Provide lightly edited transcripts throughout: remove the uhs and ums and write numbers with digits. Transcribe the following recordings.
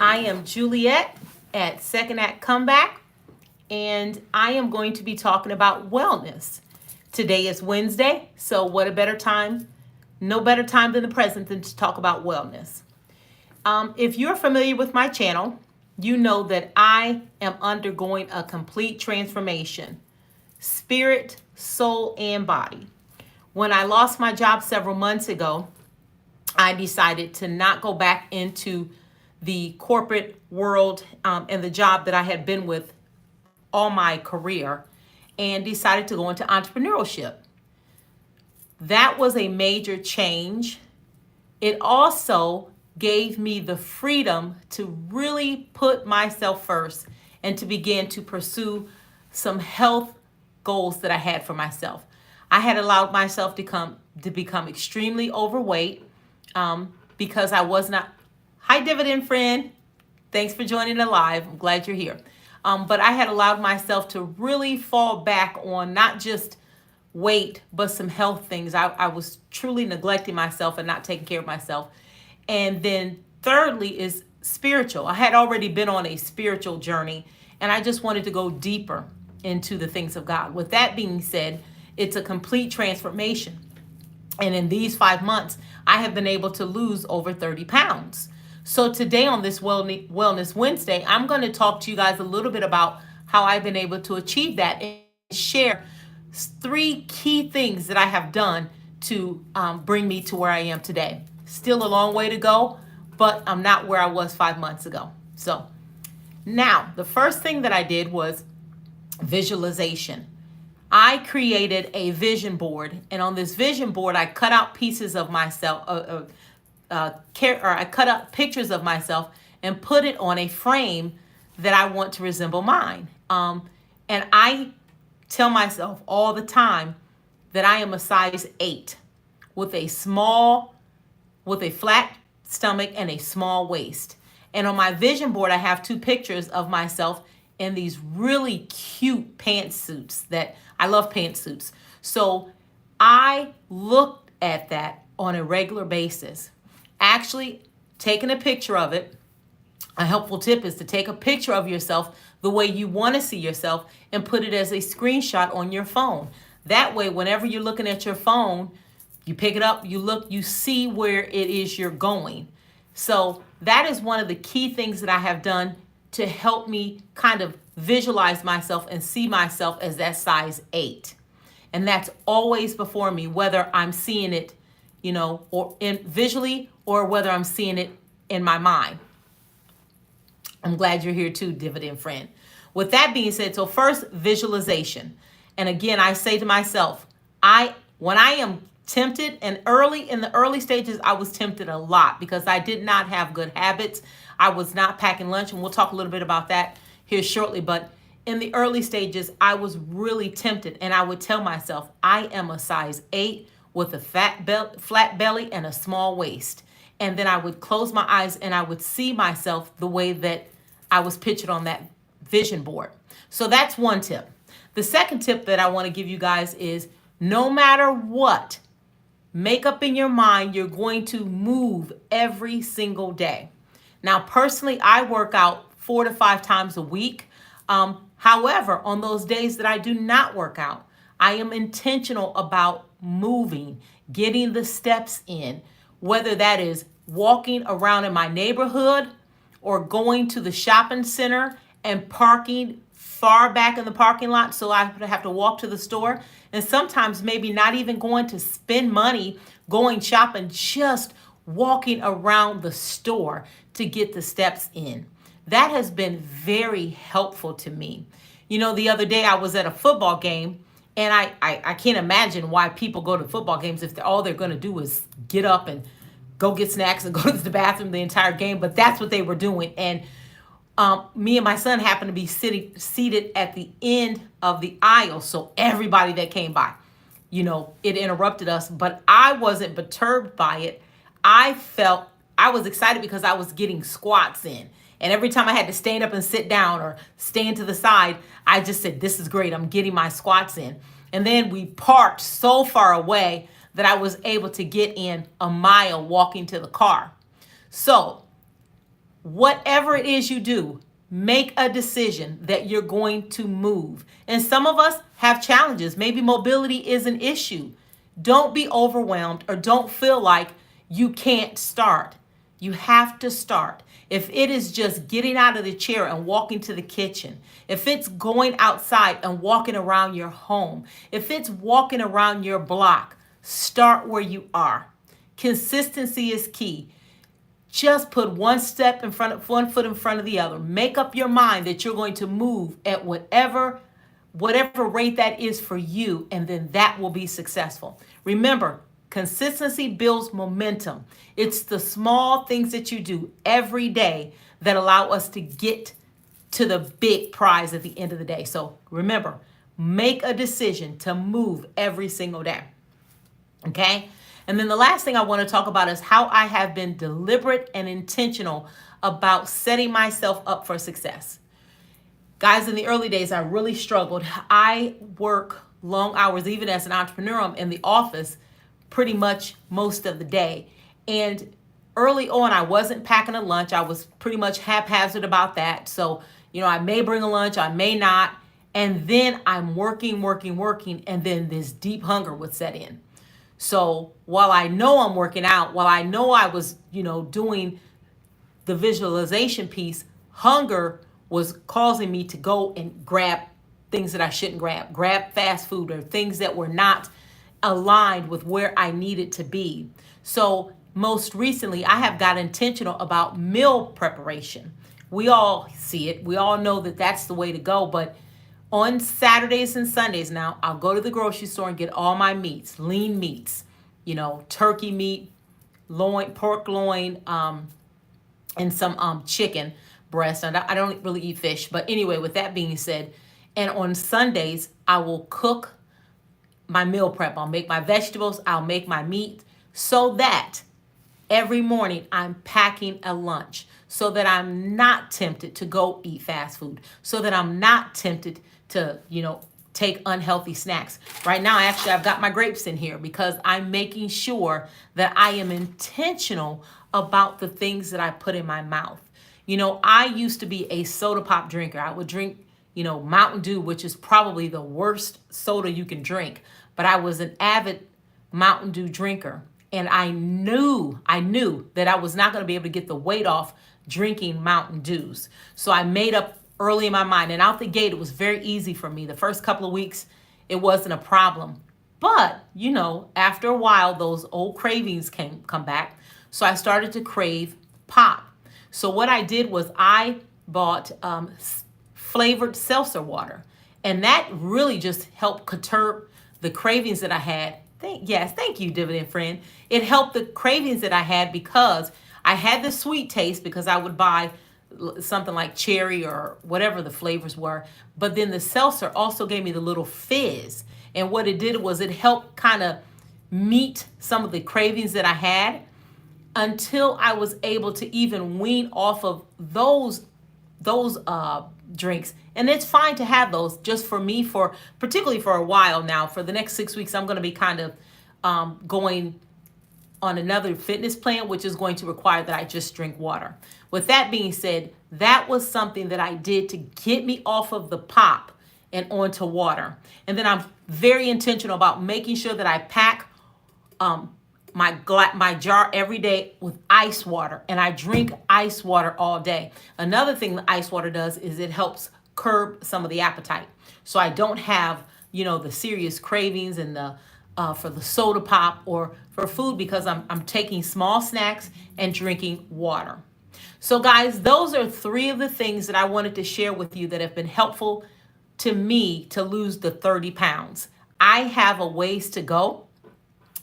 I am Juliet at Second Act Comeback, and I am going to be talking about wellness. Today is Wednesday, so what a better time? No better time than the present than to talk about wellness. If you're familiar with my channel, you know that I am undergoing a complete transformation, spirit, soul, and body. When I lost my job several months ago, I decided to not go back into the corporate world and the job that I had been with all my career and decided to go into entrepreneurship. That was a major change. It also gave me the freedom to really put myself first and to begin to pursue some health goals that I had for myself. I had allowed myself to become extremely overweight because I was not. Hi, dividend friend. Thanks for joining the live. I'm glad you're here. But I had allowed myself to really fall back on not just weight, but some health things. I was truly neglecting myself and not taking care of myself. And then thirdly is spiritual. I had already been on a spiritual journey and I just wanted to go deeper into the things of God. With that being said, it's a complete transformation. And in these 5 months, I have been able to lose over 30 pounds. So today on this Wellness Wednesday, I'm going to talk to you guys a little bit about how I've been able to achieve that and share three key things that I have done to bring me to where I am today. Still a long way to go, but I'm not where I was 5 months ago. So now the first thing that I did was visualization. I created a vision board, and on this vision board, I cut out pieces of myself, I cut out pictures of myself and put it on a frame that I want to resemble mine. And I tell myself all the time that I am a size 8 with a flat stomach and a small waist. And on my vision board, I have two pictures of myself in these really cute pantsuits that I love pantsuits. So I looked at that on a regular basis, actually taking a picture of it. A helpful tip is to take a picture of yourself the way you want to see yourself and put it as a screenshot on your phone. That way, whenever you're looking at your phone, you pick it up, you look, you see where it is you're going. So that is one of the key things that I have done to help me kind of visualize myself and see myself as that size 8. And that's always before me, whether I'm seeing it, or visually, or whether I'm seeing it in my mind. I'm glad you're here too, dividend friend. With that being said, so first, visualization. And again, I say to myself, when I am tempted, and in the early stages, I was tempted a lot because I did not have good habits. I was not packing lunch, and we'll talk a little bit about that here shortly. But in the early stages, I was really tempted, and I would tell myself, I am a size 8 with a flat belly and a small waist. And then I would close my eyes and I would see myself the way that I was pictured on that vision board. So that's one tip. The second tip that I want to give you guys is no matter what, make up in your mind you're going to move every single day. Now, personally, I work out 4 to 5 times a week. However, on those days that I do not work out, I am intentional about moving, getting the steps in, whether that is walking around in my neighborhood or going to the shopping center and parking far back in the parking lot so I have to walk to the store. And sometimes maybe not even going to spend money going shopping, just walking around the store to get the steps in. That has been very helpful to me. The other day I was at a football game, and I can't imagine why people go to football games if all they're going to do is get up and go get snacks and go to the bathroom the entire game. But that's what they were doing. And me and my son happened to be seated at the end of the aisle. So everybody that came by, it interrupted us. But I wasn't perturbed by it. I was excited because I was getting squats in. And every time I had to stand up and sit down or stand to the side, I just said, this is great. I'm getting my squats in. And then we parked so far away that I was able to get in a mile walking to the car. So Whatever it is you do, make a decision that you're going to move. And some of us have challenges. Maybe mobility is an issue. Don't be overwhelmed or don't feel like you can't start. You have to start. If it is just getting out of the chair and walking to the kitchen, if it's going outside and walking around your home, if it's walking around your block, start where you are. Consistency is key. Just put one foot in front of the other. Make up your mind that you're going to move at whatever rate that is for you, and then that will be successful. Remember, consistency builds momentum. It's the small things that you do every day that allow us to get to the big prize at the end of the day. So remember, make a decision to move every single day. Okay? And then the last thing I want to talk about is how I have been deliberate and intentional about setting myself up for success. Guys, in the early days, I really struggled. I work long hours, even as an entrepreneur. I'm in the office pretty much most of the day. And early on, I wasn't packing a lunch. I was pretty much haphazard about that. So, I may bring a lunch, I may not. And then I'm working, and then this deep hunger would set in. So while I know I'm working out, while I know I was, doing the visualization piece, hunger was causing me to go and grab things that I shouldn't grab fast food or things that were not aligned with where I needed to be. So most recently, I have got intentional about meal preparation. We all see it. We all know that that's the way to go. But on Saturdays and Sundays now, I'll go to the grocery store and get all my meats, lean meats, turkey meat, pork loin, and some chicken breast. And I don't really eat fish. But anyway, with that being said, and on Sundays, I will cook my meal prep. I'll make my vegetables. I'll make my meat so that every morning I'm packing a lunch so that I'm not tempted to go eat fast food, so that I'm not tempted to, take unhealthy snacks. Right now, I've got my grapes in here because I'm making sure that I am intentional about the things that I put in my mouth. I used to be a soda pop drinker. I would drink, Mountain Dew, which is probably the worst soda you can drink. But I was an avid Mountain Dew drinker. And I knew that I was not going to be able to get the weight off drinking Mountain Dews. So I made up early in my mind. And out the gate, it was very easy for me. The first couple of weeks, it wasn't a problem. But, after a while, those old cravings come back. So I started to crave pop. So what I did was I bought flavored seltzer water. And that really just helped curb the cravings that I had. Thank you, Dividend Friend. It helped the cravings that I had because I had the sweet taste because I would buy something like cherry or whatever the flavors were. But then the seltzer also gave me the little fizz. And what it did was it helped kind of meet some of the cravings that I had until I was able to even wean off of those drinks. And it's fine to have those just for me, particularly for a while now. For the next 6 weeks, I'm going to be kind of going on another fitness plan, which is going to require that I just drink water. With that being said, that was something that I did to get me off of the pop and onto water. And then I'm very intentional about making sure that I pack my jar every day with ice water, and I drink ice water all day. Another thing that ice water does is it helps curb some of the appetite. So I don't have, the serious cravings and for the soda pop or for food because I'm taking small snacks and drinking water. So guys, those are 3 of the things that I wanted to share with you that have been helpful to me to lose the 30 pounds. I have a ways to go,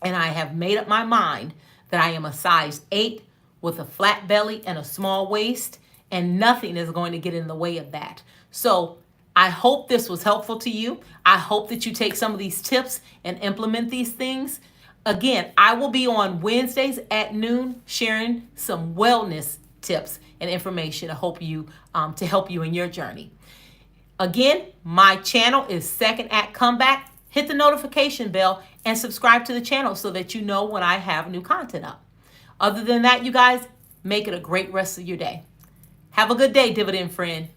and I have made up my mind that I am a size 8 with a flat belly and a small waist, and nothing is going to get in the way of that. So I hope this was helpful to you. I hope that you take some of these tips and implement these things. Again, I will be on Wednesdays at noon sharing some wellness tips and information to help you in your journey. Again, my channel is Second Act Comeback. Hit the notification bell and subscribe to the channel so that you know when I have new content up. Other than that, you guys, make it a great rest of your day. Have a good day, dividend friend.